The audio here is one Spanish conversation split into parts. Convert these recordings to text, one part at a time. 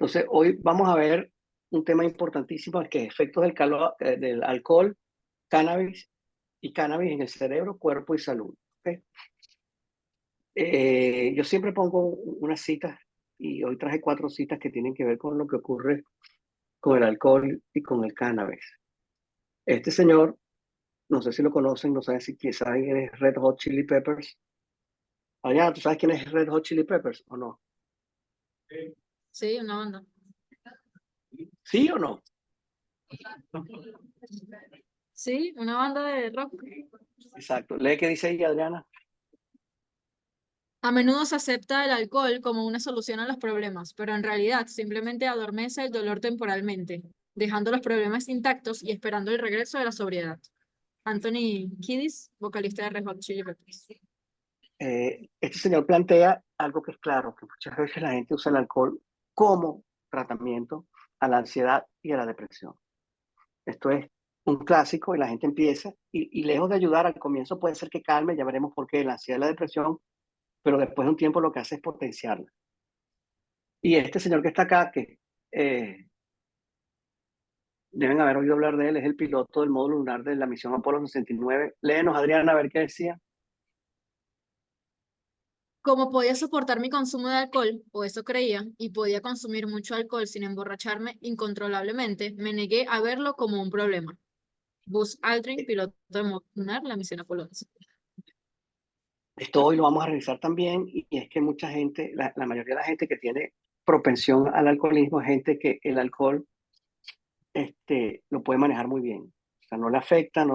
Entonces, hoy vamos a ver un tema importantísimo, que es efectos del alcohol, cannabis y cannabis en el cerebro, cuerpo y salud. ¿Ok? Yo siempre pongo unas citas y hoy traje 4 citas que tienen que ver con lo que ocurre con el alcohol y con el cannabis. Este señor, no sé si lo conocen, no saben si saben quién es Red Hot Chili Peppers. Allá, ¿tú sabes quién es Red Hot Chili Peppers o no? Sí, una banda. ¿Sí o no? Sí, una banda de rock. Exacto. Lee qué dice ahí, Adriana. A menudo se acepta el alcohol como una solución a los problemas, pero en realidad simplemente adormece el dolor temporalmente, dejando los problemas intactos y esperando el regreso de la sobriedad. Anthony Kiedis, vocalista de Red Hot Chili Peppers. Este señor plantea algo que es claro, que muchas veces la gente usa el alcohol como tratamiento a la ansiedad y a la depresión. Esto es un clásico y la gente empieza y lejos de ayudar al comienzo puede ser que calme, ya veremos por qué, la ansiedad y la depresión, pero después de un tiempo lo que hace es potenciarla. Y este señor que está acá, que deben haber oído hablar de él, es el piloto del módulo lunar de la misión Apolo 69. Léenos, Adriana, a ver qué decía. Como podía soportar mi consumo de alcohol, o eso creía, y podía consumir mucho alcohol sin emborracharme incontrolablemente, me negué a verlo como un problema. Buzz Aldrin, piloto de módulo lunar, la misión Apolo 11. Esto hoy lo vamos a revisar también y es que mucha gente, la mayoría de la gente que tiene propensión al alcoholismo es gente que el alcohol lo puede manejar muy bien. O sea, no le afecta,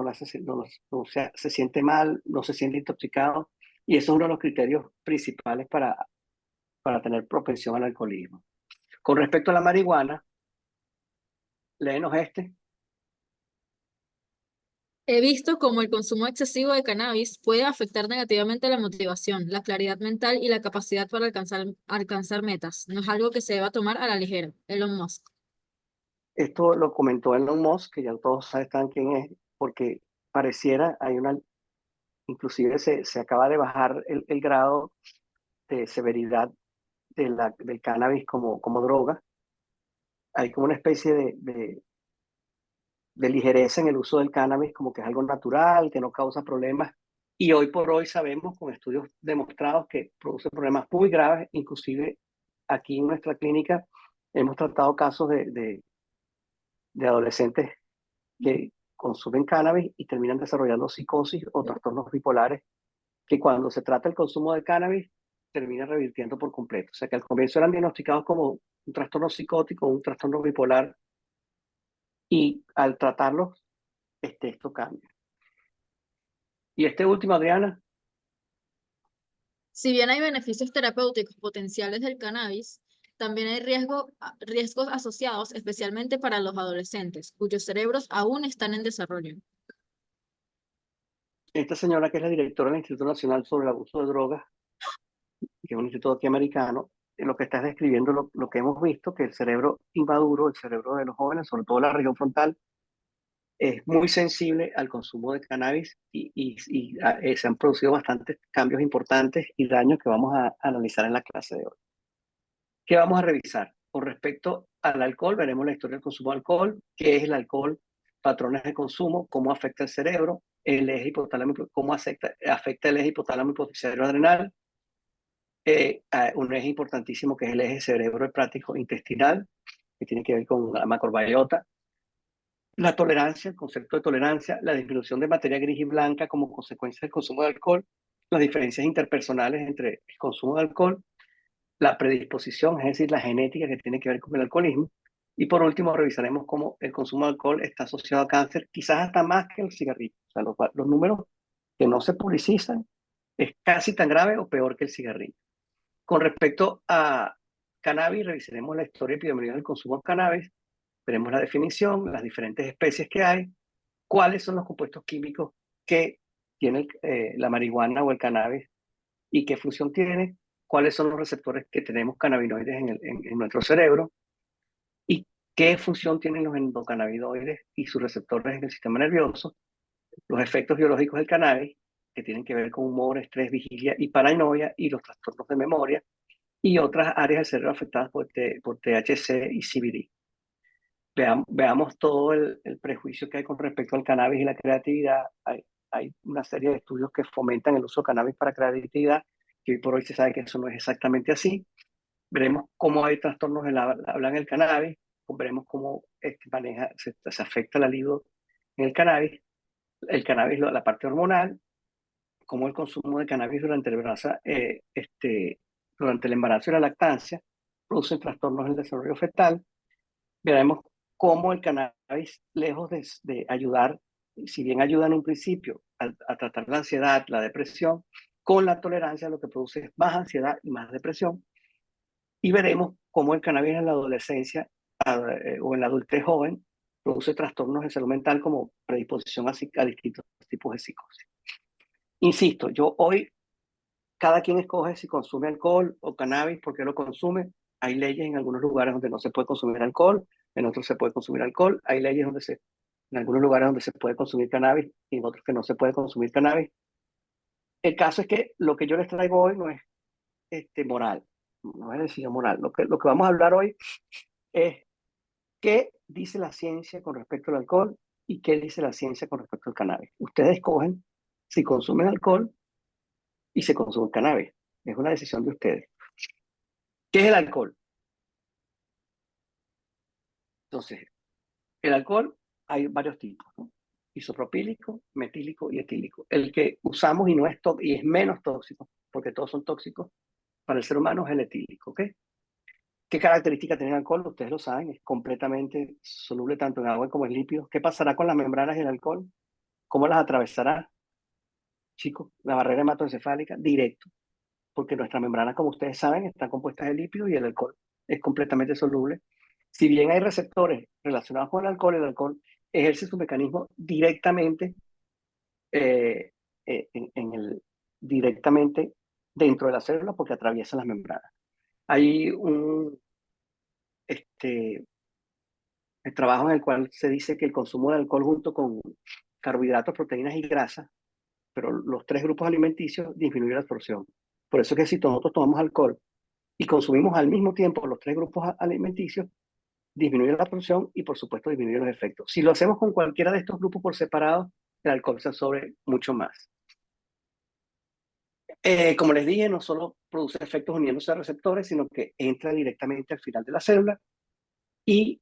se siente mal, no se siente intoxicado y eso es uno de los criterios principales para tener propensión al alcoholismo. Con respecto a la marihuana, léenos este. He visto cómo el consumo excesivo de cannabis puede afectar negativamente la motivación, la claridad mental y la capacidad para alcanzar metas. No es algo que se deba tomar a la ligera. Elon Musk. Esto lo comentó Elon Musk, que ya todos saben quién es, porque pareciera, inclusive se acaba de bajar el grado de severidad del cannabis como droga. Hay como una especie de ligereza en el uso del cannabis, como que es algo natural, que no causa problemas. Y hoy por hoy sabemos con estudios demostrados que produce problemas muy graves. Inclusive aquí en nuestra clínica hemos tratado casos de adolescentes que consumen cannabis y terminan desarrollando psicosis o trastornos bipolares, que cuando se trata el consumo de cannabis termina revirtiendo por completo. O sea que al comienzo eran diagnosticados como un trastorno psicótico, un trastorno bipolar, y al tratarlos, esto cambia. Y este último, Adriana, Si bien hay beneficios terapéuticos potenciales del cannabis, también hay riesgos asociados, especialmente para los adolescentes, cuyos cerebros aún están en desarrollo. esta señora que es la directora del Instituto Nacional sobre el Abuso de Drogas, que es un instituto aquí americano, lo que está es describiendo lo que hemos visto, que el cerebro inmaduro, el cerebro de los jóvenes, sobre todo la región frontal, es muy sensible al consumo de cannabis y se han producido bastantes cambios importantes y daños que vamos a analizar en la clase de hoy. ¿Qué vamos a revisar? Con respecto al alcohol, veremos la historia del consumo de alcohol, qué es el alcohol, patrones de consumo, cómo afecta el cerebro, el eje hipotalámico, cómo afecta el eje hipotálamo hipofisio adrenal, un eje importantísimo que es el eje cerebro hepático intestinal, que tiene que ver con la macrobiota, la tolerancia, el concepto de tolerancia, la disminución de materia gris y blanca como consecuencia del consumo de alcohol, las diferencias interpersonales entre el consumo de alcohol, la predisposición, es decir, la genética que tiene que ver con el alcoholismo. Y por último, revisaremos cómo el consumo de alcohol está asociado a cáncer, quizás hasta más que el cigarrillo. O sea, los números que no se publicizan es casi tan grave o peor que el cigarrillo. Con respecto a cannabis, revisaremos la historia epidemiológica del consumo de cannabis, veremos la definición, las diferentes especies que hay, cuáles son los compuestos químicos que tiene la marihuana o el cannabis y qué función tiene, cuáles son los receptores que tenemos cannabinoides en nuestro cerebro y qué función tienen los endocannabinoides y sus receptores en el sistema nervioso, los efectos biológicos del cannabis, que tienen que ver con humor, estrés, vigilia y paranoia, y los trastornos de memoria, y otras áreas del cerebro afectadas por THC y CBD. Veamos todo el prejuicio que hay con respecto al cannabis y la creatividad. Hay una serie de estudios que fomentan el uso de cannabis para creatividad, que hoy por hoy se sabe que eso no es exactamente así. Veremos cómo hay trastornos en habla en el cannabis, veremos cómo se afecta la libido en el cannabis, la parte hormonal, cómo el consumo de cannabis durante el embarazo y la lactancia produce trastornos en el desarrollo fetal. Veremos cómo el cannabis, lejos de ayudar, si bien ayuda en un principio a tratar la ansiedad, la depresión, con la tolerancia lo que produce es más ansiedad y más depresión. Y veremos cómo el cannabis en la adolescencia o en la adultez joven produce trastornos de salud mental como predisposición a distintos tipos de psicosis. Insisto, yo hoy, cada quien escoge si consume alcohol o cannabis, por qué lo consume. Hay leyes en algunos lugares donde no se puede consumir alcohol, en otros se puede consumir alcohol. Hay leyes en algunos lugares donde se puede consumir cannabis y en otros que no se puede consumir cannabis. El caso es que lo que yo les traigo hoy no es moral, no es decisión moral. Lo que vamos a hablar hoy es qué dice la ciencia con respecto al alcohol y qué dice la ciencia con respecto al cannabis. Ustedes escogen si consumen alcohol y se consume cannabis. Es una decisión de ustedes. ¿Qué es el alcohol? Entonces, el alcohol hay varios tipos, ¿no? Isopropílico, metílico y etílico. El que usamos y no es y es menos tóxico, porque todos son tóxicos para el ser humano, es el etílico, ¿ok? ¿Qué característica tiene el alcohol? Ustedes lo saben, es completamente soluble tanto en agua como en lípidos. ¿Qué pasará con las membranas del alcohol? ¿Cómo las atravesará, chicos? La barrera hematoencefálica, directo, porque nuestras membranas, como ustedes saben, están compuestas de lípidos y el alcohol es completamente soluble. Si bien hay receptores relacionados con el alcohol ejerce su mecanismo directamente, eh, directamente dentro de la célula porque atraviesa las membranas. Hay un el trabajo en el cual se dice que el consumo de alcohol junto con carbohidratos, proteínas y grasas, pero los tres grupos alimenticios, disminuye la absorción. Por eso es que si nosotros tomamos alcohol y consumimos al mismo tiempo los tres grupos alimenticios, disminuye la absorción y por supuesto disminuye los efectos. Si lo hacemos con cualquiera de estos grupos por separado, el alcohol se absorbe mucho más. Como les dije, no solo produce efectos uniéndose a receptores, sino que entra directamente al final de la célula y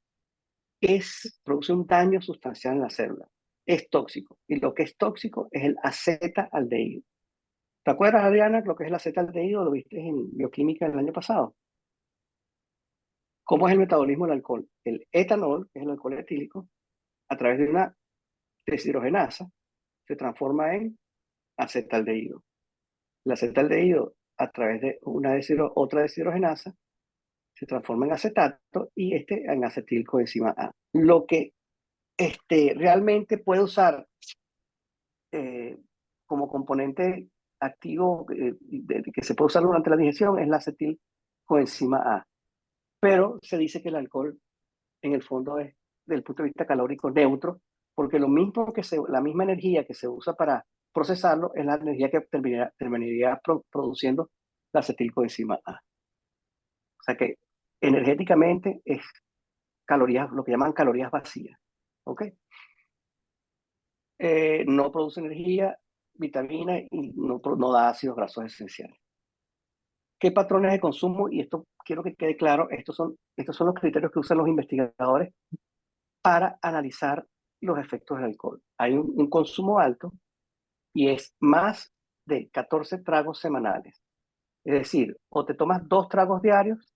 produce un daño sustancial en la célula. Es tóxico. Y lo que es tóxico es el acetaldehído. ¿Te acuerdas, Adriana, lo que es el acetaldehído? Lo viste en bioquímica el año pasado. ¿Cómo es el metabolismo del alcohol? El etanol, que es el alcohol etílico, a través de una deshidrogenasa, se transforma en acetaldehído. El acetaldehído, a través de otra deshidrogenasa, se transforma en acetato y en acetilcoenzima A. Lo que realmente puede usar como componente activo que se puede usar durante la digestión es la acetilcoenzima A. Pero se dice que el alcohol en el fondo es, desde el punto de vista calórico, neutro, porque la misma energía que se usa para procesarlo es la energía que terminaría produciendo la acetilcoenzima A. O sea que energéticamente es calorías, lo que llaman calorías vacías. ¿Ok? No produce energía, vitamina y no da ácidos grasos esenciales. ¿Qué patrones de consumo? Y esto quiero que quede claro, estos son los criterios que usan los investigadores para analizar los efectos del alcohol. Hay un consumo alto y es más de 14 tragos semanales. Es decir, o te tomas 2 tragos diarios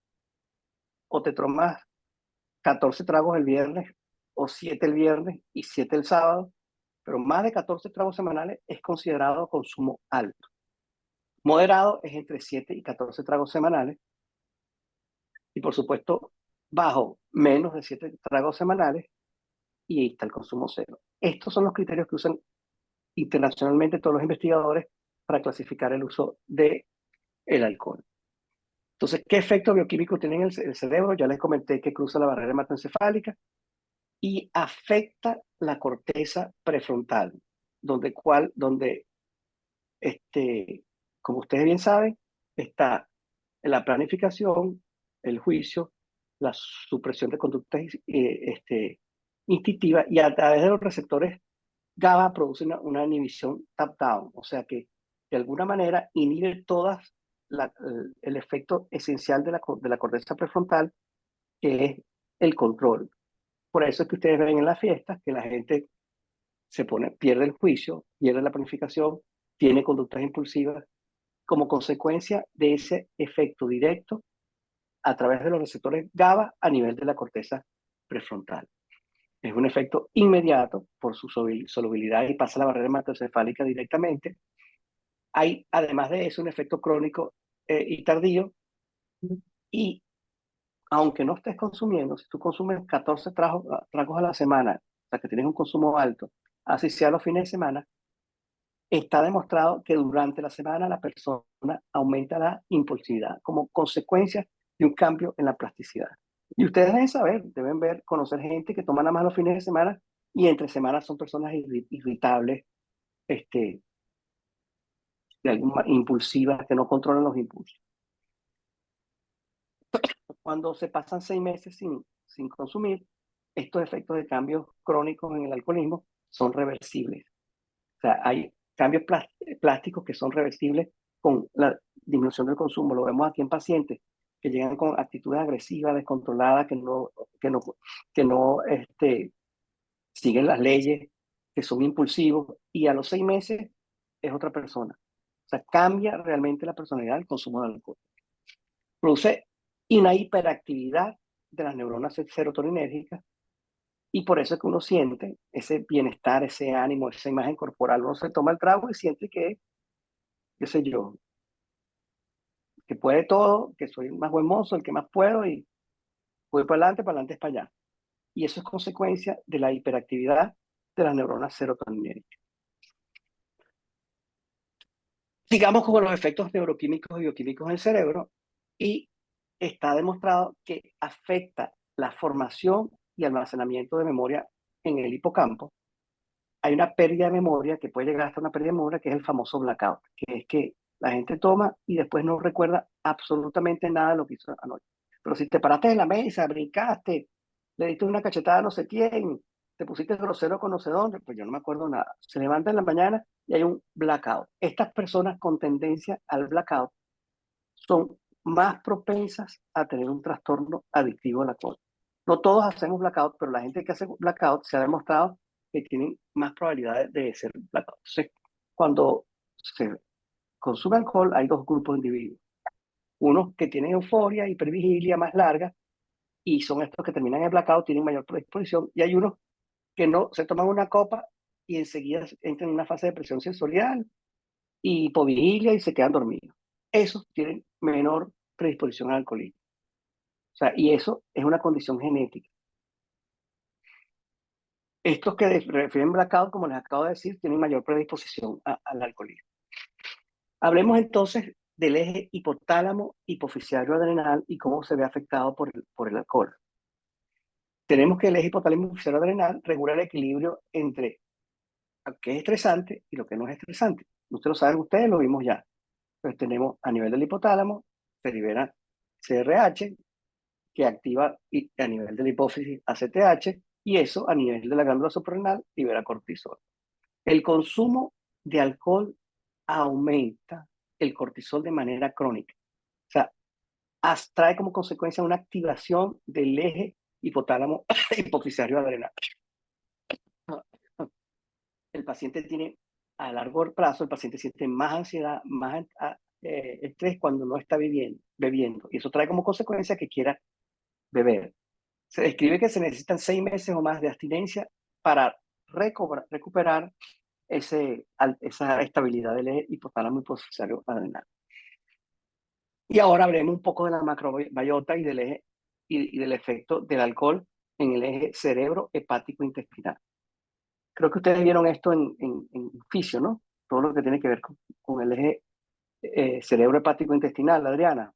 o te tomas 14 tragos el viernes o 7 el viernes y 7 el sábado, pero más de 14 tragos semanales es considerado consumo alto. Moderado es entre 7 y 14 tragos semanales y por supuesto bajo menos de 7 tragos semanales y ahí está el consumo cero. Estos son los criterios que usan internacionalmente todos los investigadores para clasificar el uso del alcohol. Entonces, ¿qué efecto bioquímico tiene en el cerebro? Ya les comenté que cruza la barrera hematoencefálica y afecta la corteza prefrontal, donde como ustedes bien saben, está la planificación, el juicio, la supresión de conductas instintivas, y a través de los receptores GABA produce una inhibición top-down, o sea que de alguna manera inhibe todas el efecto esencial de la corteza prefrontal, que es el control. Por eso es que ustedes ven en las fiestas que la gente pierde el juicio, pierde la planificación, tiene conductas impulsivas, como consecuencia de ese efecto directo a través de los receptores GABA a nivel de la corteza prefrontal. Es un efecto inmediato por su solubilidad y pasa la barrera hematocefálica directamente. Hay, además de eso, un efecto crónico y tardío. Y aunque no estés consumiendo, si tú consumes 14 tragos a la semana, o sea que tienes un consumo alto, así sea los fines de semana, está demostrado que durante la semana la persona aumenta la impulsividad como consecuencia de un cambio en la plasticidad. Y ustedes deben saber, deben ver, conocer gente que toma nada más los fines de semana y entre semanas son personas irritables, impulsivas, que no controlan los impulsos. Cuando se pasan 6 meses sin consumir, estos efectos de cambios crónicos en el alcoholismo son reversibles. O sea, hay cambios plásticos que son reversibles con la disminución del consumo. Lo vemos aquí en pacientes que llegan con actitudes agresivas, descontroladas, que no siguen las leyes, que son impulsivos, y a los 6 meses es otra persona. O sea, cambia realmente la personalidad del consumo de alcohol. Produce una hiperactividad de las neuronas serotoninérgicas, y por eso es que uno siente ese bienestar, ese ánimo, esa imagen corporal. Uno se toma el trago y siente que, qué sé yo, que puede todo, que soy el más buen mozo, el que más puedo, y voy para adelante es para allá. Y eso es consecuencia de la hiperactividad de las neuronas serotoninérgicas. Sigamos con los efectos neuroquímicos y bioquímicos en el cerebro, y está demostrado que afecta la formación y almacenamiento de memoria en el hipocampo. Hay una pérdida de memoria que puede llegar hasta una pérdida de memoria, que es el famoso blackout, que es que la gente toma y después no recuerda absolutamente nada de lo que hizo anoche. Pero si te paraste en la mesa, brincaste, le diste una cachetada a no sé quién, te pusiste grosero con no sé dónde, pues yo no me acuerdo nada. Se levanta en la mañana y hay un blackout. Estas personas con tendencia al blackout son más propensas a tener un trastorno adictivo al alcohol. No todos hacemos blackout, pero la gente que hace blackout se ha demostrado que tienen más probabilidades de ser blackout. Entonces, cuando se consume alcohol, hay dos grupos de individuos. Unos que tienen euforia, hipervigilia más larga, y son estos que terminan en blackout, tienen mayor predisposición, y hay unos que no se toman una copa y enseguida entran en una fase de depresión sensorial y hipovigilia y se quedan dormidos. Esos tienen menor predisposición al alcoholismo. O sea, y eso es una condición genética. Estos que refieren blackout, como les acabo de decir, tienen mayor predisposición al alcoholismo. Hablemos entonces del eje hipotálamo hipofisiario adrenal y cómo se ve afectado por el alcohol. Tenemos que el eje hipotálamo hipofisiario adrenal regula el equilibrio entre lo que es estresante y lo que no es estresante. Ustedes lo saben, ustedes lo vimos ya. Entonces tenemos a nivel del hipotálamo, se libera CRH, que activa a nivel de la hipófisis ACTH, y eso a nivel de la glándula suprarrenal libera cortisol. El consumo de alcohol aumenta el cortisol de manera crónica. O sea, trae como consecuencia una activación del eje hipotálamo hipofisiario adrenal. El paciente tiene, a largo plazo, el paciente siente más ansiedad, más estrés cuando no está bebiendo. Y eso trae como consecuencia que quiera beber. Se describe que se necesitan 6 meses o más de abstinencia para recuperar esa estabilidad del eje hipotálamo hipofisiario adrenal. Y ahora hablemos un poco de la macrobiota y del eje y del efecto del alcohol en el eje cerebro hepático intestinal. Creo que ustedes vieron esto en fisio, ¿no? Todo lo que tiene que ver con el eje cerebro hepático intestinal, Adriana.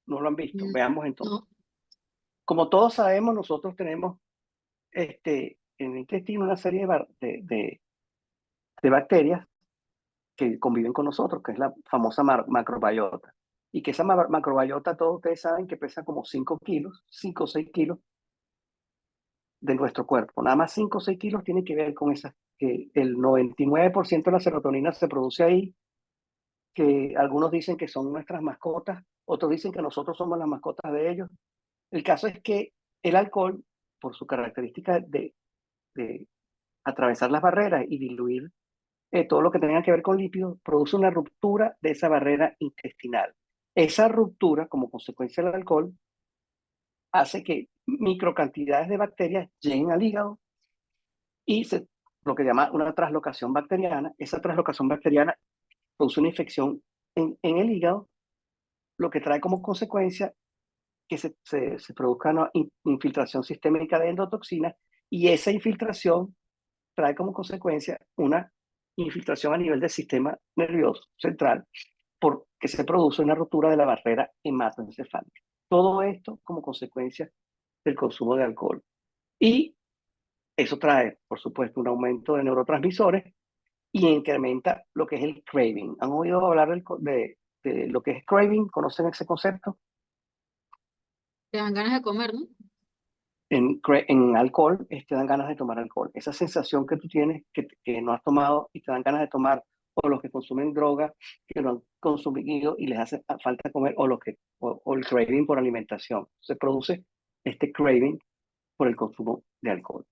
¿No lo han visto? Veamos entonces. No. Como todos sabemos, nosotros tenemos en el intestino una serie de bacterias que conviven con nosotros, que es la famosa macrobiota. Y que esa macrobiota, todos ustedes saben que pesa como 5 kilos, 5 o 6 kilos de nuestro cuerpo. Nada más 5 o 6 kilos tiene que ver con esa, que el 99% de la serotonina se produce ahí, que algunos dicen que son nuestras mascotas, otros dicen que nosotros somos las mascotas de ellos. El caso es que el alcohol, por su característica de atravesar las barreras y diluir todo lo que tenga que ver con lípidos, produce una ruptura de esa barrera intestinal. Esa ruptura, como consecuencia del alcohol, hace que microcantidades de bacterias lleguen al hígado y lo que llama una translocación bacteriana. Esa translocación bacteriana produce una infección en el hígado, lo que trae como consecuencia que se produzca una infiltración sistémica de endotoxinas, y esa infiltración trae como consecuencia una infiltración a nivel del sistema nervioso central, porque se produce una ruptura de la barrera hematoencefálica. Todo esto como consecuencia del consumo de alcohol. Y eso trae, por supuesto, un aumento de neurotransmisores y incrementa lo que es el craving. ¿Han oído hablar de lo que es craving? ¿Conocen ese concepto? Te dan ganas de comer, ¿no? En alcohol, te dan ganas de tomar alcohol. Esa sensación que tú tienes que no has tomado y te dan ganas de tomar, o los que consumen droga que no han consumido y les hace falta comer, o el craving por alimentación. Se produce este craving por el consumo de alcohol.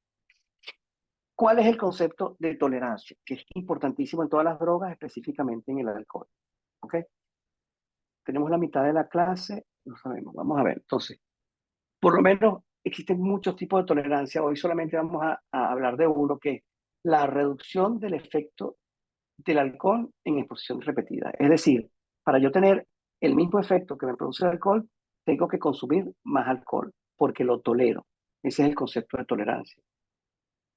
¿Cuál es el concepto de tolerancia? Que es importantísimo en todas las drogas, específicamente en el alcohol. ¿Ok? Tenemos la mitad de la clase, no sabemos, vamos a ver. Entonces, por lo menos existen muchos tipos de tolerancia. Hoy solamente vamos a hablar de uno, que es la reducción del efecto del alcohol en exposición repetida. Es decir, para yo tener el mismo efecto que me produce el alcohol, tengo que consumir más alcohol, porque lo tolero. Ese es el concepto de tolerancia.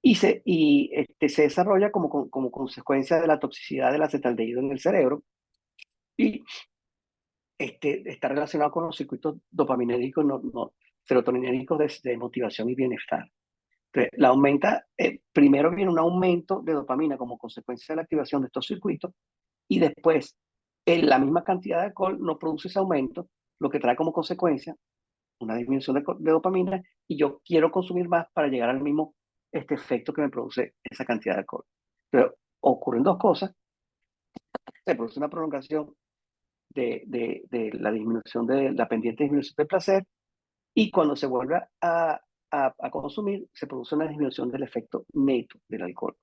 Se desarrolla como consecuencia de la toxicidad del acetaldehído en el cerebro, y está relacionado con los circuitos dopaminérgicos, serotoninérgicos de motivación y bienestar. Entonces, primero viene un aumento de dopamina como consecuencia de la activación de estos circuitos, y después la misma cantidad de alcohol no produce ese aumento, lo que trae como consecuencia una disminución de dopamina, y yo quiero consumir más para llegar al mismo efecto que me produce esa cantidad de alcohol. Pero ocurren dos cosas: se produce una prolongación de la disminución de la pendiente disminución del placer, y cuando se vuelve a consumir, se produce una disminución del efecto neto del alcohol.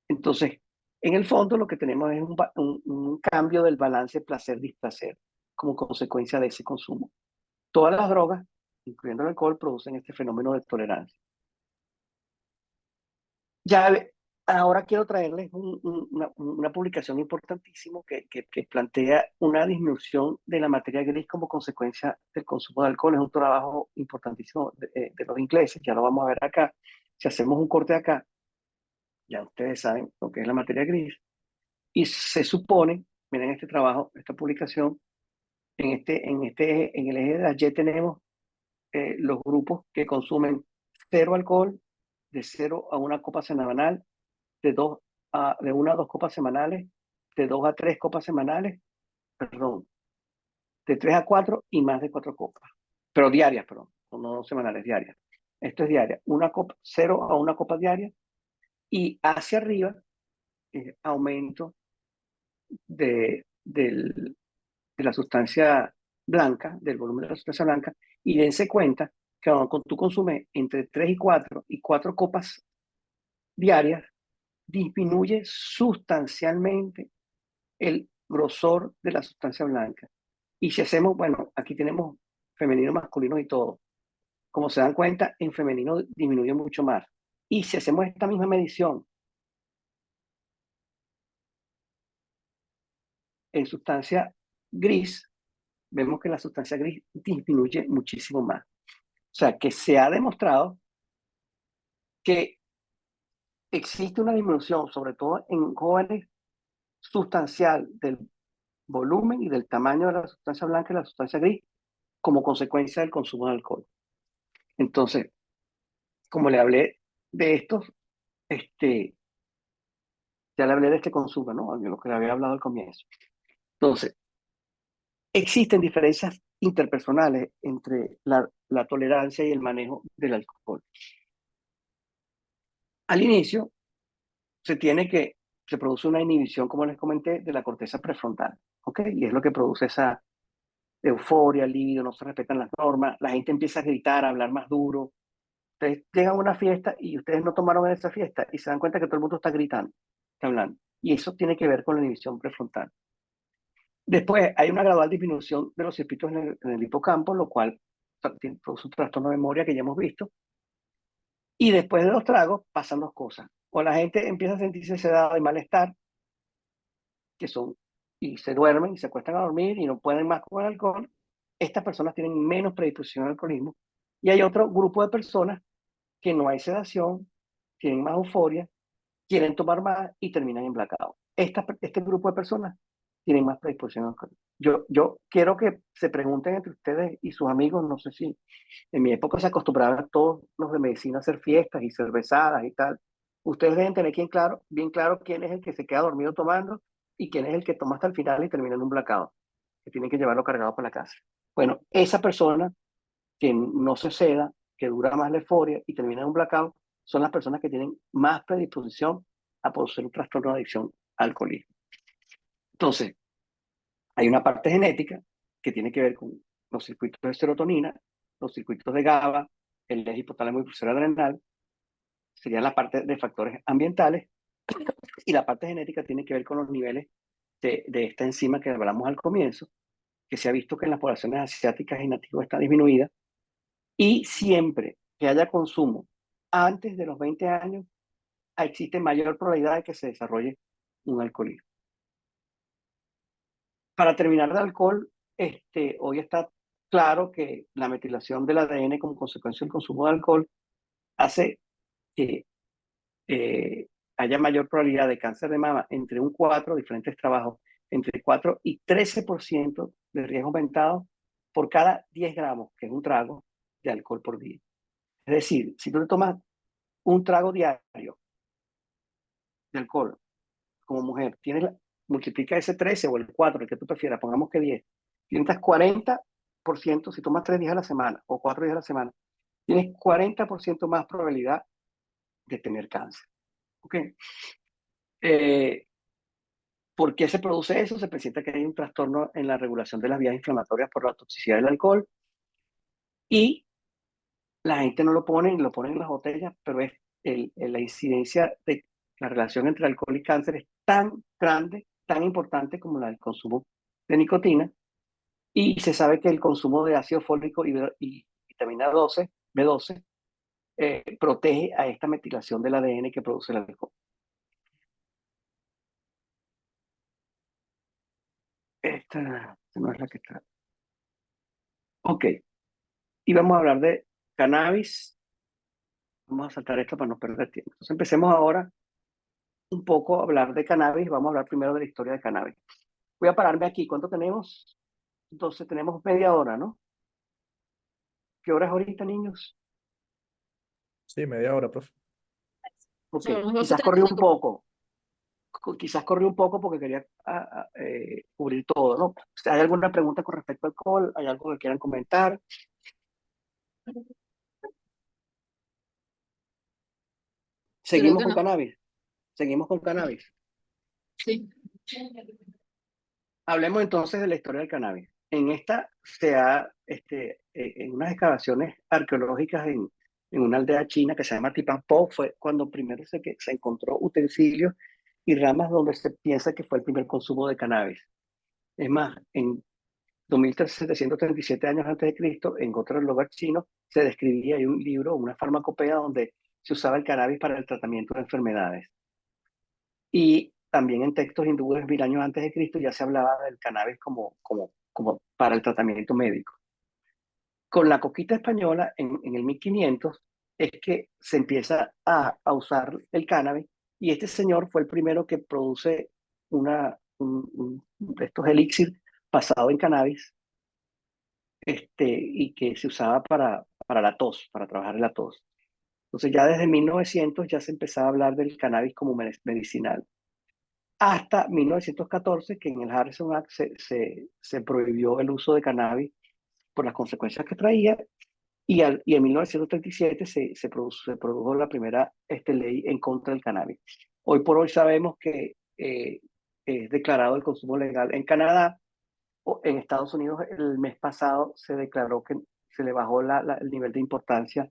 Entonces, en el fondo, lo que tenemos es un cambio del balance placer-displacer como consecuencia de ese consumo. Todas las drogas, incluyendo el alcohol, producen este fenómeno de tolerancia. Ya ahora quiero traerles una publicación importantísima que plantea una disminución de la materia gris como consecuencia del consumo de alcohol. Es un trabajo importantísimo de los ingleses, ya lo vamos a ver acá. Si hacemos un corte acá, ya ustedes saben lo que es la materia gris. Y se supone, miren este trabajo, esta publicación, en el eje de la Y tenemos los grupos que consumen cero alcohol, de 0 a 1 copa semanal, de 1 a 2 copas semanales, de 2 a 3 copas semanales, perdón, de 3 a 4 y más de 4 copas, pero diarias, perdón, no semanales, diarias. Esto es diaria, 0 a 1 copa diaria, y hacia arriba, aumento de la sustancia blanca, del volumen de la sustancia blanca, y dense cuenta que cuando tú consumes entre 3 y 4 copas diarias, disminuye sustancialmente el grosor de la sustancia blanca. Y si hacemos, bueno, aquí tenemos femenino, masculino y todo. Como se dan cuenta, en femenino disminuye mucho más. Y si hacemos esta misma medición en sustancia gris, vemos que la sustancia gris disminuye muchísimo más. O sea, que se ha demostrado que existe una disminución, sobre todo en jóvenes, sustancial del volumen y del tamaño de la sustancia blanca y la sustancia gris como consecuencia del consumo de alcohol. Entonces, como le hablé de estos, este, Ya le hablé de este consumo, ¿no? De lo que le había hablado al comienzo. Entonces, existen diferencias interpersonales entre la tolerancia y el manejo del alcohol. Al inicio, se produce una inhibición, como les comenté, de la corteza prefrontal, ¿ok? Y es lo que produce esa euforia, libido, no se respetan las normas, la gente empieza a gritar, a hablar más duro. Ustedes llegan a una fiesta y ustedes no tomaron en esa fiesta y se dan cuenta que todo el mundo está gritando, está hablando. Y eso tiene que ver con la inhibición prefrontal. Después hay una gradual disminución de los circuitos en el hipocampo, lo cual produce un trastorno de memoria que ya hemos visto. Y después de los tragos pasan dos cosas. O la gente empieza a sentirse sedada y malestar, que son, y se duermen y se acuestan a dormir y no pueden más con el alcohol. Estas personas tienen menos predisposición al alcoholismo. Y hay otro grupo de personas que no hay sedación, tienen más euforia, quieren tomar más y terminan en blackout. Este grupo de personas tienen más predisposición al alcoholismo. Yo quiero que se pregunten entre ustedes y sus amigos, no sé si en mi época se acostumbraban todos los de medicina a hacer fiestas y cervezadas y tal. Ustedes deben tener bien claro quién es el que se queda dormido tomando y quién es el que toma hasta el final y termina en un blackout, que tienen que llevarlo cargado para la casa. Bueno, esa persona que no se ceda, que dura más la euforia y termina en un blackout, son las personas que tienen más predisposición a producir un trastorno de adicción al alcoholismo. Entonces, hay una parte genética que tiene que ver con los circuitos de serotonina, los circuitos de GABA, el eje hipotálamo y pulsar adrenal, sería la parte de factores ambientales, y la parte genética tiene que ver con los niveles de esta enzima que hablamos al comienzo, que se ha visto que en las poblaciones asiáticas y nativas está disminuida, y siempre que haya consumo antes de los 20 años, existe mayor probabilidad de que se desarrolle un alcoholismo. Para terminar de alcohol, hoy está claro que la metilación del ADN como consecuencia del consumo de alcohol hace que haya mayor probabilidad de cáncer de mama entre un 4, diferentes trabajos, entre 4 y 13% de riesgo aumentado por cada 10 gramos, que es un trago de alcohol por día. Es decir, si tú te tomas un trago diario de alcohol como mujer, multiplica ese 13 o el 4, el que tú prefieras, pongamos que 10, tienes 40%, si tomas 3 días a la semana o 4 días a la semana, tienes 40% más probabilidad de tener cáncer. ¿Ok? ¿Por qué se produce eso? Se presenta que hay un trastorno en la regulación de las vías inflamatorias por la toxicidad del alcohol y la gente no lo pone, lo ponen en las botellas, pero la incidencia de la relación entre alcohol y cáncer es tan grande, tan importante como la del consumo de nicotina, y se sabe que el consumo de ácido fólico y vitamina 12, B12, protege a esta metilación del ADN que produce el alcohol. Esta no es la que está. Ok, y vamos a hablar de cannabis. Vamos a saltar esto para no perder tiempo. Entonces empecemos ahora un poco a hablar de cannabis. Vamos a hablar primero de la historia de cannabis. Voy a pararme aquí. ¿Cuánto tenemos? Entonces tenemos media hora, ¿no? ¿Qué hora es ahorita, niños? Sí, media hora, profe. Ok, Son las quizás corrí un 12:35. poco. Quizás corrí un poco porque quería cubrir todo, ¿no? ¿Hay alguna pregunta con respecto al alcohol? ¿Hay algo que quieran comentar? Creo Seguimos que con no. cannabis. Seguimos con cannabis. Sí. Hablemos entonces de la historia del cannabis. En esta en unas excavaciones arqueológicas en una aldea china que se llama Tipanpo, fue cuando primero se encontró utensilios y ramas donde se piensa que fue el primer consumo de cannabis. Es más, en 2737 años antes de Cristo, en otro lugar chino, se describía, hay un libro, una farmacopea donde se usaba el cannabis para el tratamiento de enfermedades. Y también en textos hindúes 1000 años antes de Cristo ya se hablaba del cannabis como para el tratamiento médico. Con la conquista española en el 1500 es que se empieza a usar el cannabis, y este señor fue el primero que produce de estos elixir basado en cannabis, y que se usaba para la tos, para trabajar la tos. Entonces ya desde 1900 ya se empezaba a hablar del cannabis como medicinal. hasta 1914, que en el Harrison Act se prohibió el uso de cannabis por las consecuencias que traía, y en 1937 se produjo la primera ley en contra del cannabis. Hoy por hoy sabemos que es declarado el consumo legal en Canadá. En Estados Unidos el mes pasado se declaró que se le bajó el nivel de importancia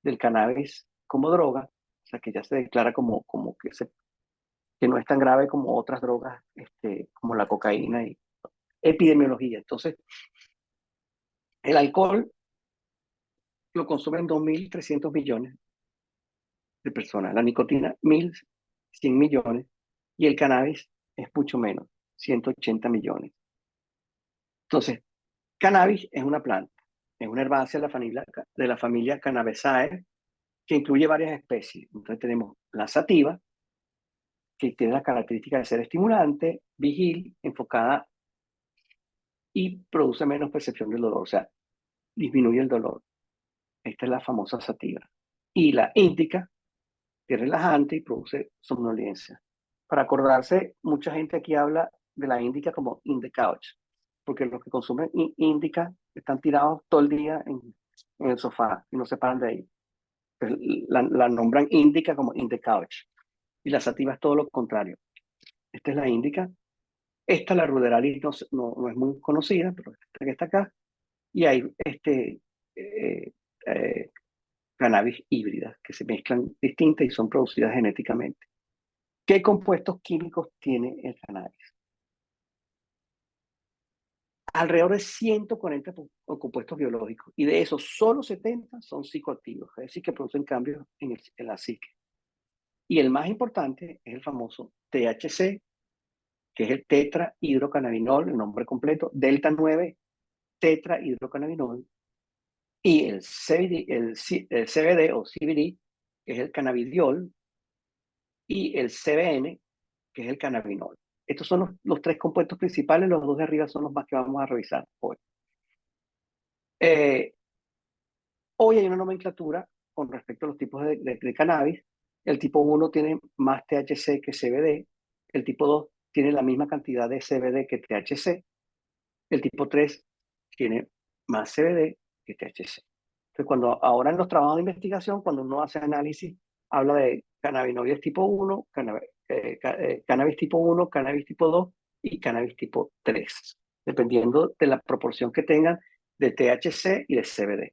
del cannabis como droga, o sea que ya se declara como que no es tan grave como otras drogas, como la cocaína y epidemiología. Entonces, el alcohol lo consumen 2.300 millones de personas, la nicotina 1.100 millones y el cannabis es mucho menos, 180 millones. Entonces, cannabis es una planta, es una herbácea de la familia Cannabisaceae, que incluye varias especies. Entonces tenemos la sativa, que tiene la característica de ser estimulante, vigil, enfocada y produce menos percepción del dolor, o sea, disminuye el dolor. Esta es la famosa sativa. Y la índica, que es relajante y produce somnolencia. Para acordarse, mucha gente aquí habla de la índica como in the couch, porque los que consumen índica están tirados todo el día en el sofá y no se paran de ahí. Pues la nombran índica como in the couch. Y la sativa es todo lo contrario. Esta es la índica. Esta, la ruderalis, no es muy conocida, pero esta que está acá. Y hay eh, eh, cannabis híbridas que se mezclan distintas y son producidas genéticamente. ¿Qué compuestos químicos tiene el cannabis? Alrededor de 140 compuestos biológicos, y de esos solo 70 son psicoactivos, es decir, que producen cambios en la psique. Y el más importante es el famoso THC, que es el tetrahidrocannabinol, el nombre completo, delta 9 tetrahidrocannabinol, y el CBD o CBD, que es el cannabidiol, y el CBN, que es el cannabinol. Estos son los tres compuestos principales, los dos de arriba son los más que vamos a revisar hoy. Hoy hay una nomenclatura con respecto a los tipos de cannabis. El tipo 1 tiene más THC que CBD, el tipo 2 tiene la misma cantidad de CBD que THC, el tipo 3 tiene más CBD que THC. Entonces, ahora en los trabajos de investigación, cuando uno hace análisis, habla de cannabinoides tipo 1, cannabis tipo 1, cannabis tipo 2 y cannabis tipo 3, dependiendo de la proporción que tengan de THC y de CBD.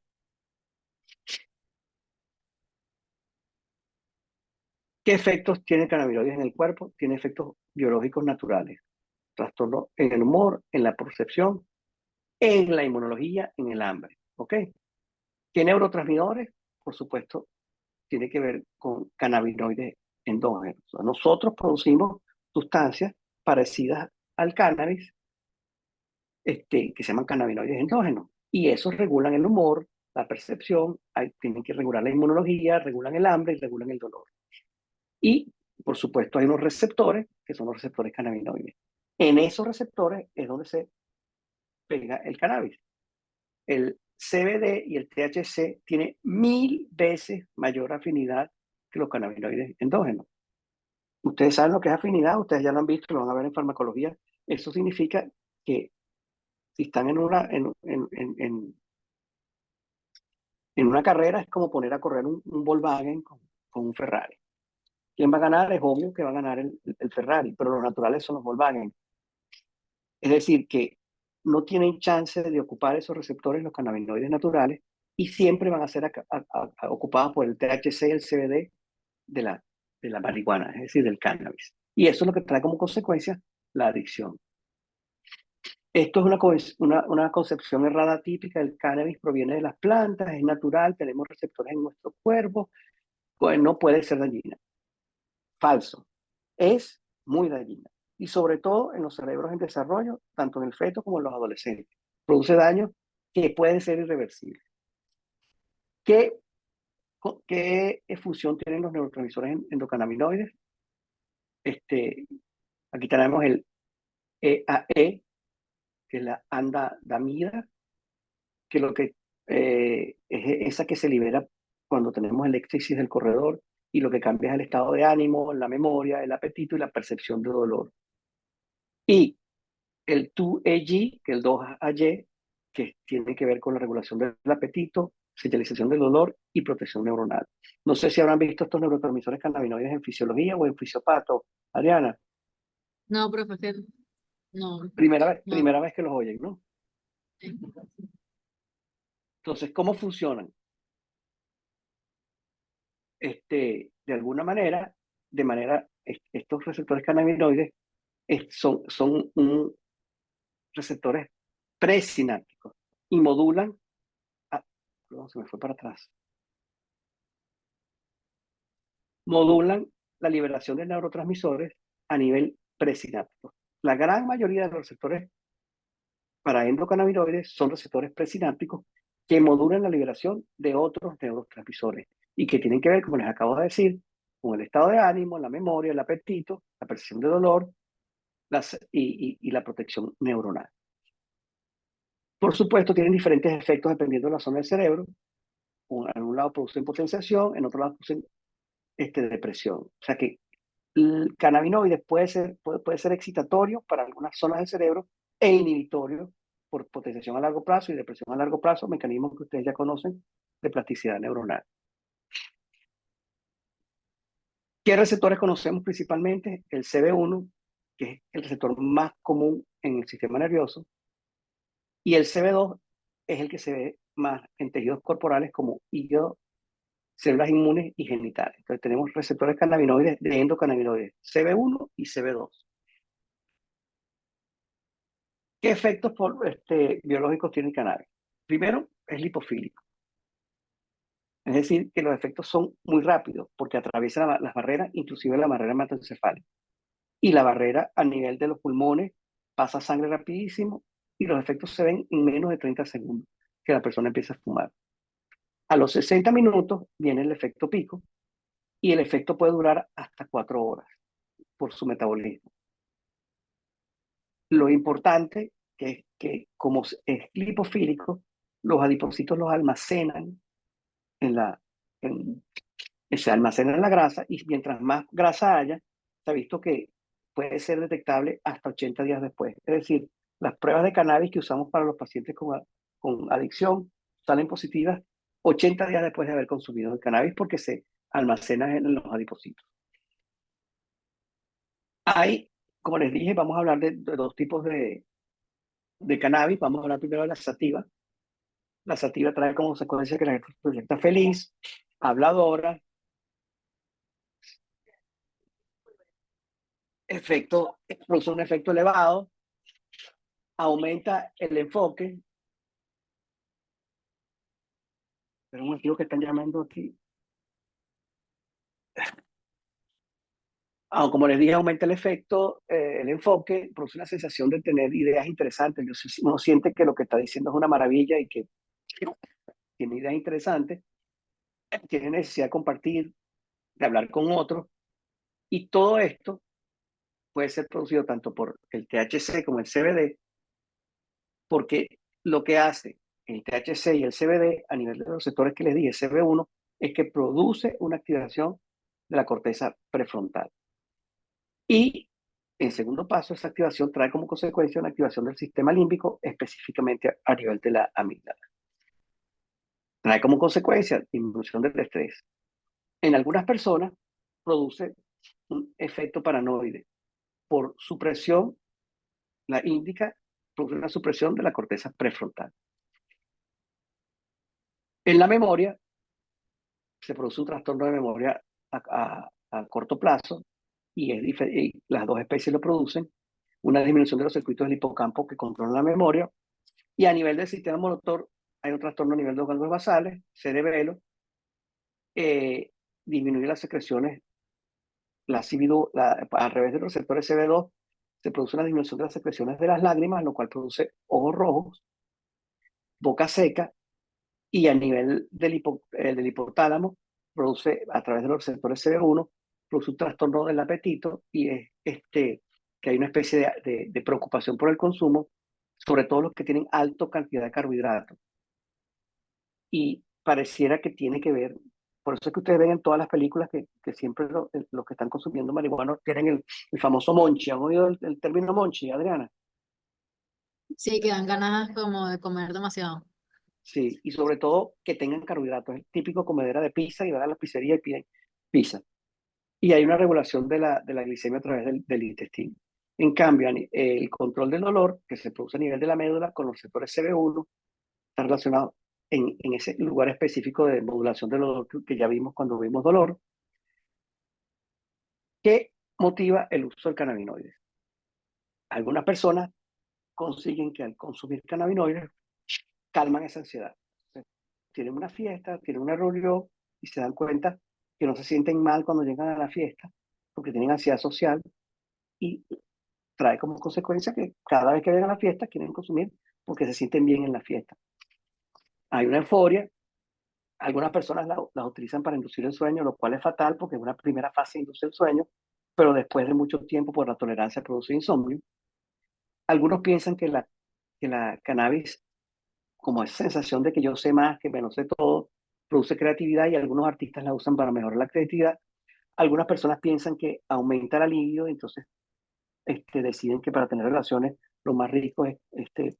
¿Qué efectos tiene el cannabinoides en el cuerpo? Tiene efectos biológicos naturales, trastorno en el humor, en la percepción, en la inmunología, en el hambre. ¿Ok? ¿Qué neurotransmisores? Por supuesto, tiene que ver con cannabinoides endógenos. O sea, nosotros producimos sustancias parecidas al cannabis, que se llaman cannabinoides endógenos. Y esos regulan el humor, la percepción, tienen que regular la inmunología, regulan el hambre y regulan el dolor. Y, por supuesto, hay unos receptores que son los receptores cannabinoides. En esos receptores es donde se pega el cannabis. El CBD y el THC tienen 1000 veces mayor afinidad que los cannabinoides endógenos. Ustedes saben lo que es afinidad, ustedes ya lo han visto, lo van a ver en farmacología. Eso significa que si están en una carrera, es como poner a correr un Volkswagen con un Ferrari. ¿Quién va a ganar? Es obvio que va a ganar el Ferrari, pero los naturales son los Volkswagen. Es decir, que no tienen chance de ocupar esos receptores, los cannabinoides naturales, y siempre van a ser ocupados por el THC y el CBD de la marihuana, es decir, del cannabis. Y eso es lo que trae como consecuencia la adicción. Esto es una concepción errada típica. El cannabis proviene de las plantas, es natural, tenemos receptores en nuestro cuerpo, pues no puede ser dañina. Falso. Es muy dañina. Y sobre todo en los cerebros en desarrollo, tanto en el feto como en los adolescentes. Produce daños que pueden ser irreversibles. ¿Qué función tienen los neurotransmisores endocannabinoides? Aquí tenemos el EAE, que es la andadamida, que lo que es esa que se libera cuando tenemos el éxtasis del corredor, y lo que cambia es el estado de ánimo, la memoria, el apetito y la percepción de dolor. Y el 2AG, que el 2AY, que tiene que ver con la regulación del apetito, señalización del dolor y protección neuronal. No sé si habrán visto estos neurotransmisores cannabinoides en fisiología o en fisiopato. Adriana, No, profe, que no, no. primera vez que los oyen, ¿no? Entonces, ¿cómo funcionan? De alguna manera, estos receptores cannabinoides son receptores presinápticos y modulan, perdón, se me fue para atrás, modulan la liberación de neurotransmisores a nivel presináptico. La gran mayoría de los receptores para endocannabinoides son receptores presinápticos que modulan la liberación de otros neurotransmisores y que tienen que ver, como les acabo de decir, con el estado de ánimo, la memoria, el apetito, la percepción de dolor y la protección neuronal. Por supuesto, tienen diferentes efectos dependiendo de la zona del cerebro. En un lado producen potenciación, en otro lado producen depresión. O sea que el cannabinoide puede ser excitatorio para algunas zonas del cerebro e inhibitorio por potenciación a largo plazo y depresión a largo plazo, mecanismos que ustedes ya conocen de plasticidad neuronal. ¿Qué receptores conocemos principalmente? El CB1, que es el receptor más común en el sistema nervioso, y el CB2 es el que se ve más en tejidos corporales como hígado, células inmunes y genitales. Entonces tenemos receptores cannabinoides de endocannabinoides, CB1 y CB2. ¿Qué efectos biológicos tiene el cannabis? Primero, es lipofílico. Es decir, que los efectos son muy rápidos porque atraviesa las barreras, inclusive la barrera hematoencefálica. Y la barrera a nivel de los pulmones pasa sangre rapidísimo y los efectos se ven en menos de 30 segundos que la persona empieza a fumar. A los 60 minutos viene el efecto pico y el efecto puede durar hasta 4 horas por su metabolismo. Lo importante es que como es lipofílico, los adipocitos los almacenan se almacena en la grasa y mientras más grasa haya, se ha visto que puede ser detectable hasta 80 días después. Es decir, las pruebas de cannabis que usamos para los pacientes con adicción salen positivas 80 días después de haber consumido el cannabis porque se almacena en los adipocitos. Hay, como les dije, vamos a hablar de dos tipos de cannabis. Vamos a hablar primero de la sativa. La sativa trae como consecuencia que la gente está feliz, habladora, produce un efecto elevado, aumenta el enfoque. Pero un motivo que están llamando aquí. Como les dije, aumenta el efecto, el enfoque, produce una sensación de tener ideas interesantes. Uno siente que lo que está diciendo es una maravilla y que tiene ideas interesantes, tiene necesidad de compartir, de hablar con otros. Y todo esto puede ser producido tanto por el THC como el CBD, porque lo que hace el THC y el CBD a nivel de los receptores que les dije, CB1, es que produce una activación de la corteza prefrontal. Y en segundo paso, esa activación trae como consecuencia una activación del sistema límbico, específicamente a nivel de la amígdala. Trae como consecuencia disminución del estrés. En algunas personas produce un efecto paranoide por supresión, la índica produce una supresión de la corteza prefrontal. En la memoria se produce un trastorno de memoria a corto plazo y las dos especies lo producen, una disminución de los circuitos del hipocampo que controlan la memoria, y a nivel del sistema motor hay un trastorno a nivel de los ganglios basales, cerebelo, disminuye las secreciones, a través de los receptores CB2 se produce una disminución de las secreciones de las lágrimas, lo cual produce ojos rojos, boca seca, y a nivel del hipotálamo produce, a través de los receptores CB1, produce un trastorno del apetito y es que hay una especie de preocupación por el consumo, sobre todo los que tienen alta cantidad de carbohidratos. Y pareciera que tiene que ver Por eso es que ustedes ven en todas las películas que siempre los que están consumiendo marihuana tienen el famoso monchi. ¿Han oído el término monchi, Adriana? Sí, que dan ganas como de comer demasiado. Sí, y sobre todo que tengan carbohidratos. Es típico comedera de pizza y van a la pizzería y piden pizza. Y hay una regulación de la glicemia a través del intestino. En cambio, el control del dolor que se produce a nivel de la médula con los receptores CB1 está relacionado en ese lugar específico de modulación del dolor que ya vimos cuando vimos dolor, que motiva el uso del cannabinoide. Algunas personas consiguen que al consumir cannabinoides calman esa ansiedad. Entonces, tienen una fiesta, tienen una reunión y se dan cuenta que no se sienten mal cuando llegan a la fiesta porque tienen ansiedad social y trae como consecuencia que cada vez que vengan a la fiesta quieren consumir porque se sienten bien en la fiesta. Hay una euforia, algunas personas la utilizan para inducir el sueño, lo cual es fatal porque en una primera fase induce el sueño, pero después de mucho tiempo por la tolerancia produce insomnio. Algunos piensan que la cannabis, como esa sensación de que yo sé más, que me lo sé todo, produce creatividad y algunos artistas la usan para mejorar la creatividad. Algunas personas piensan que aumenta la libido, entonces deciden que para tener relaciones lo más rico es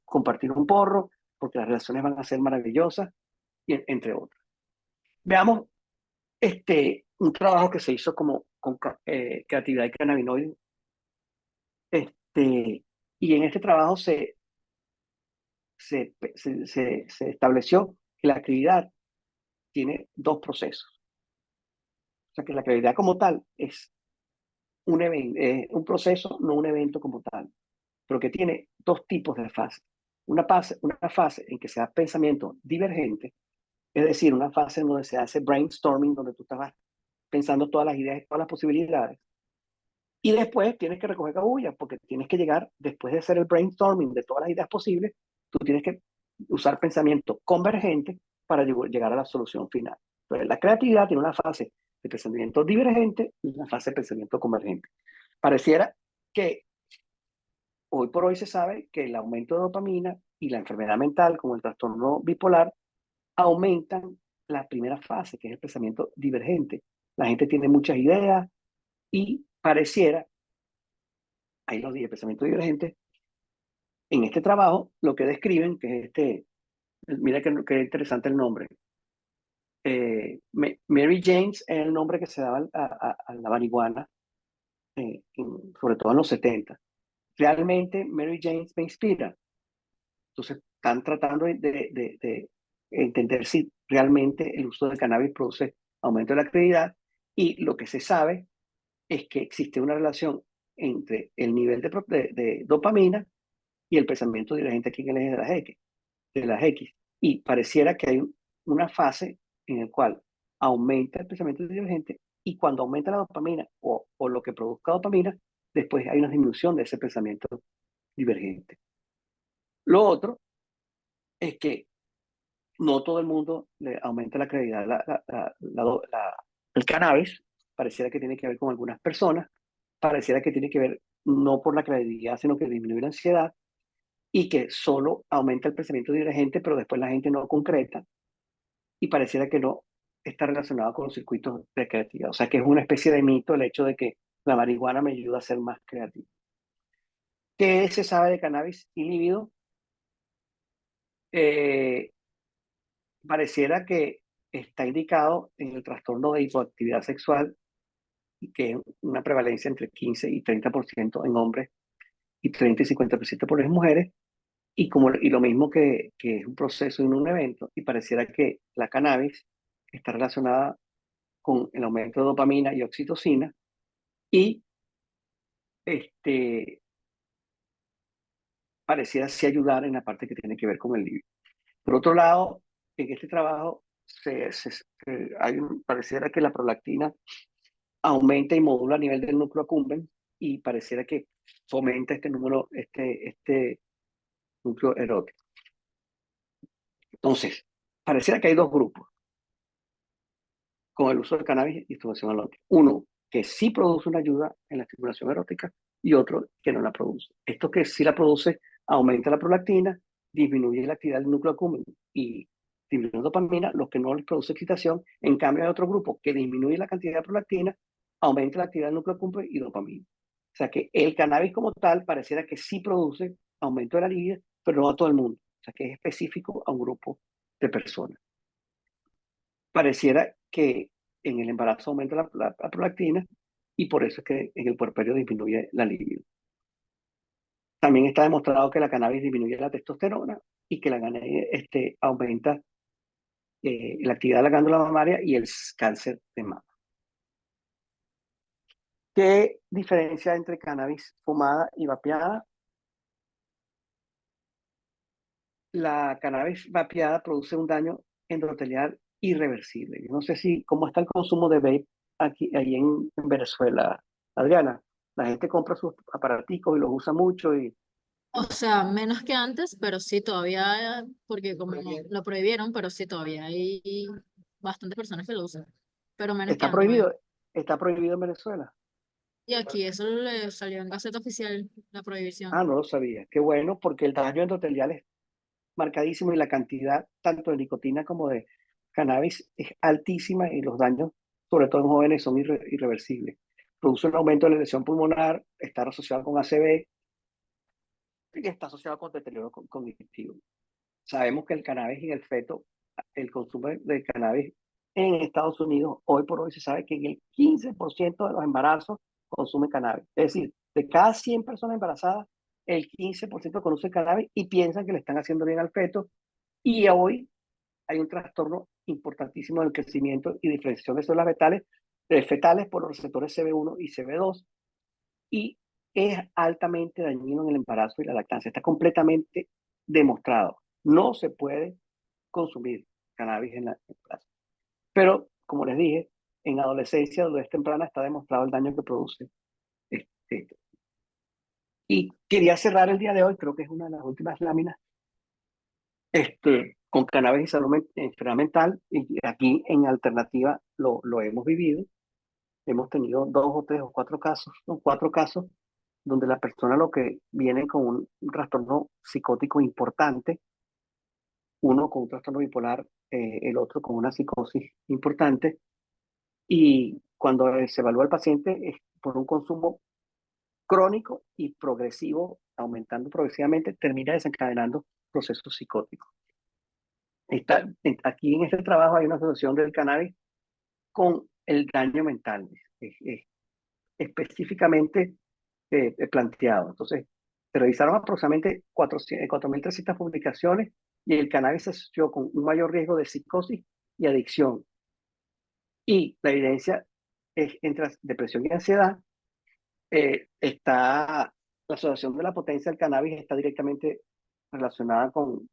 compartir un porro, porque las relaciones van a ser maravillosas, y entre otras. Veamos un trabajo que se hizo como con creatividad y cannabinoides. Y en este trabajo se estableció que la actividad tiene dos procesos. O sea, que la creatividad como tal es un proceso, no un evento como tal, pero que tiene dos tipos de fases. Una fase en que se da pensamiento divergente, es decir, una fase en donde se hace brainstorming, donde tú estás pensando todas las ideas y todas las posibilidades. Y después tienes que recoger cabullas, porque tienes que llegar, después de hacer el brainstorming de todas las ideas posibles, tú tienes que usar pensamiento convergente para llegar a la solución final. Entonces, la creatividad tiene una fase de pensamiento divergente y una fase de pensamiento convergente. Pareciera que hoy por hoy se sabe que el aumento de dopamina y la enfermedad mental, como el trastorno bipolar, aumentan la primera fase, que es el pensamiento divergente. La gente tiene muchas ideas y pareciera, ahí los dije, pensamiento divergente, en este trabajo lo que describen, que es mira que interesante el nombre. Mary James es el nombre que se daba a la marihuana, sobre todo en los 70. Realmente Mary James me inspira. Entonces están tratando de entender si realmente el uso del cannabis produce aumento de la actividad, y lo que se sabe es que existe una relación entre el nivel de dopamina y el pensamiento divergente aquí en el eje de las X. Y pareciera que hay una fase en la cual aumenta el pensamiento divergente, y cuando aumenta la dopamina o lo que produzca dopamina, después hay una disminución de ese pensamiento divergente. Lo otro es que no todo el mundo le aumenta la credibilidad. El cannabis pareciera que tiene que ver con algunas personas, pareciera que tiene que ver no por la credibilidad, sino que disminuye la ansiedad, y que solo aumenta el pensamiento divergente, pero después la gente no concreta, y pareciera que no está relacionado con los circuitos de creatividad. O sea, que es una especie de mito el hecho de que la marihuana me ayuda a ser más creativo. ¿Qué se sabe de cannabis y líbido? Eh, Pareciera que está indicado en el trastorno de hipoactividad sexual, que es una prevalencia entre 15 y 30% en hombres y 30 y 50% por las mujeres, y lo mismo que es un proceso en un evento, y pareciera que la cannabis está relacionada con el aumento de dopamina y oxitocina, y este, pareciera sí ayudar en la parte que tiene que ver con el libido. Por otro lado, en este trabajo pareciera que la prolactina aumenta y modula a nivel del núcleo accumbens, y pareciera que fomenta este núcleo erótico. Entonces, pareciera que hay dos grupos con el uso de cannabis y estimulación erótica. Uno que sí produce una ayuda en la estimulación erótica, y otro que no la produce. Esto que sí la produce aumenta la prolactina, disminuye la actividad del núcleo accumbens y disminuye dopamina, los que no les produce excitación. En cambio, hay otro grupo que disminuye la cantidad de prolactina, aumenta la actividad del núcleo accumbens y dopamina. O sea que el cannabis como tal pareciera que sí produce aumento de la libido, pero no a todo el mundo. O sea que es específico a un grupo de personas. Pareciera que en el embarazo aumenta la prolactina y por eso es que en el puerperio disminuye la libido. También está demostrado que la cannabis disminuye la testosterona y que la cannabis aumenta la actividad de la glándula mamaria y el cáncer de mama. ¿Qué diferencia entre cannabis fumada y vapeada? La cannabis vapeada produce un daño endotelial irreversible. Yo no sé cómo está el consumo de vape ahí en Venezuela, Adriana. La gente compra sus aparaticos y los usa mucho y O sea, menos que antes, pero sí todavía, porque como lo prohibieron, pero sí todavía hay bastantes personas que lo usan, pero menos que está antes, prohibido, obviamente. está prohibido en Venezuela. Y aquí eso le salió en Gaceta Oficial, la prohibición. Ah, no lo sabía. Qué bueno, porque el daño endotelial es marcadísimo y la cantidad tanto de nicotina como de cannabis es altísima y los daños, sobre todo en jóvenes, son irreversibles. Produce un aumento de la lesión pulmonar, está asociado con ACV y está asociado con deterioro cognitivo. Sabemos que el cannabis en el feto, el consumo de cannabis en Estados Unidos, hoy por hoy se sabe que en el 15% de los embarazos consumen cannabis. Es decir, de cada 100 personas embarazadas, el 15% consume cannabis y piensan que le están haciendo bien al feto. Y hoy hay un trastorno importantísimo del crecimiento y diferenciación de células fetales por los receptores CB1 y CB2 y es altamente dañino en el embarazo y la lactancia. Está completamente demostrado. No se puede consumir cannabis en la embarazo. Pero, como les dije, en adolescencia, adultez temprana, está demostrado el daño que produce. Este, y quería cerrar el día de hoy, creo que es una de las últimas láminas, con cannabis y salud enfermedad mental. Y aquí en alternativa lo hemos vivido. Hemos tenido 2 o 3 o 4 casos, ¿no? 4 casos donde la persona lo que viene con un trastorno psicótico importante, uno con un trastorno bipolar, el otro con una psicosis importante, y cuando se evalúa al paciente es por un consumo crónico y progresivo, aumentando progresivamente, termina desencadenando procesos psicóticos. Aquí en este trabajo hay una asociación del cannabis con el daño mental, específicamente planteado. Entonces, se revisaron aproximadamente 4.300 publicaciones y el cannabis se asoció con un mayor riesgo de psicosis y adicción. Y la evidencia es entre depresión y ansiedad. La asociación de la potencia del cannabis está directamente relacionada con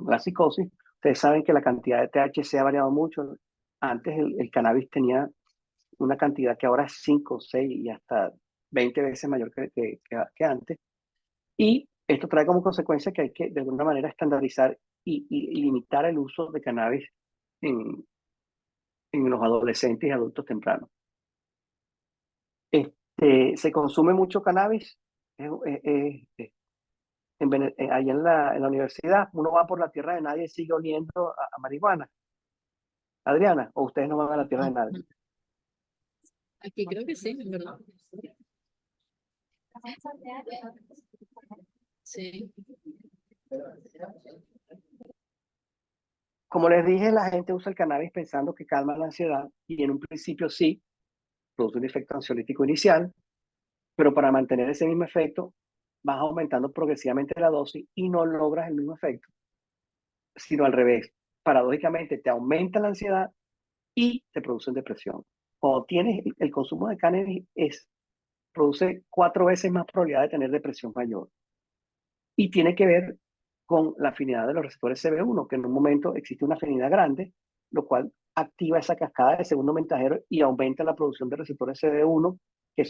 la psicosis. Ustedes saben que la cantidad de THC ha variado mucho. Antes el cannabis tenía una cantidad que ahora es 5, 6 y hasta 20 veces mayor que antes. Y esto trae como consecuencia que hay que, de alguna manera, estandarizar y limitar el uso de cannabis en, en los adolescentes y adultos tempranos. Se consume mucho cannabis ahí en la universidad. Uno va por la tierra de nadie y sigue oliendo a marihuana. Adriana, o ustedes no van a la tierra de No, nadie. no. Aquí creo que sí, en verdad. Sí. Como les dije, la gente usa el cannabis pensando que calma la ansiedad y en un principio sí, produce un efecto ansiolítico inicial, pero para mantener ese mismo efecto vas aumentando progresivamente la dosis y no logras el mismo efecto, sino al revés. Paradójicamente te aumenta la ansiedad y te produce depresión. Cuando tienes el consumo de cannabis produce 4 veces más probabilidad de tener depresión mayor. Y tiene que ver con la afinidad de los receptores CB1, que en un momento existe una afinidad grande, lo cual activa esa cascada de segundo mensajero y aumenta la producción de receptores CB1,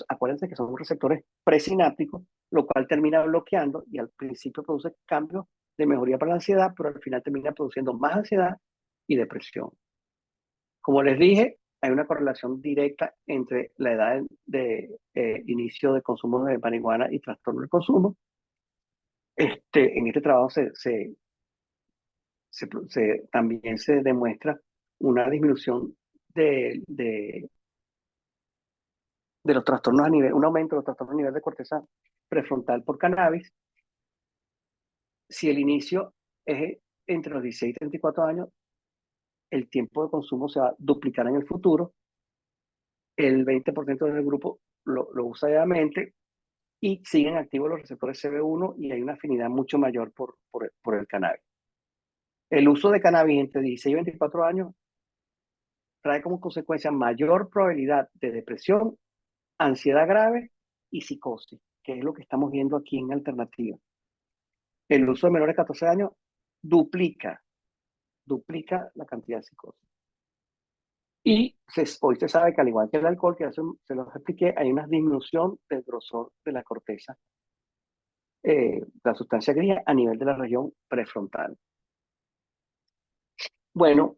acuérdense que son receptores presinápticos, lo cual termina bloqueando y al principio produce cambios de mejoría para la ansiedad, pero al final termina produciendo más ansiedad y depresión. Como les dije, hay una correlación directa entre la edad de inicio de consumo de marihuana y trastorno del consumo. En este trabajo también se demuestra una disminución de los trastornos a nivel, un aumento de los trastornos a nivel de corteza prefrontal por cannabis. Si el inicio es entre los 16 y 34 años, el tiempo de consumo se va a duplicar en el futuro. El 20% del grupo lo usa diariamente y siguen activos los receptores CB1 y hay una afinidad mucho mayor por el cannabis. El uso de cannabis entre 16 y 24 años trae como consecuencia mayor probabilidad de depresión, ansiedad grave y psicosis, que es lo que estamos viendo aquí en alternativa. El uso de menores de 14 años duplica la cantidad de psicosis. Y hoy se sabe que al igual que el alcohol, que se los expliqué, hay una disminución del grosor de la corteza, la sustancia gris a nivel de la región prefrontal. Bueno,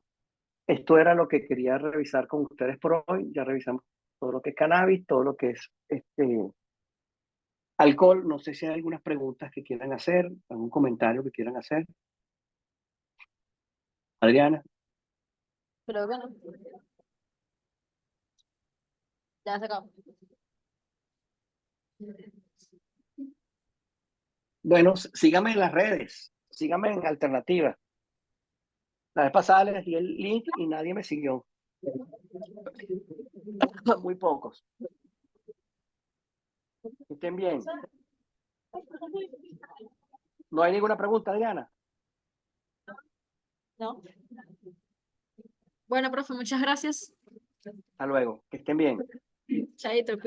esto era lo que quería revisar con ustedes por hoy. Ya revisamos todo lo que es cannabis, todo lo que es alcohol. No sé si hay algunas preguntas que quieran hacer, algún comentario que quieran hacer. Adriana. Creo que no. Ya se acabó. Bueno, síganme en las redes, síganme en Alternativa. La vez pasada les di el link y nadie me siguió. Muy pocos. Que estén bien. ¿No hay ninguna pregunta, Adriana? No. Bueno, profe, muchas gracias. Hasta luego. Que estén bien. Chaito,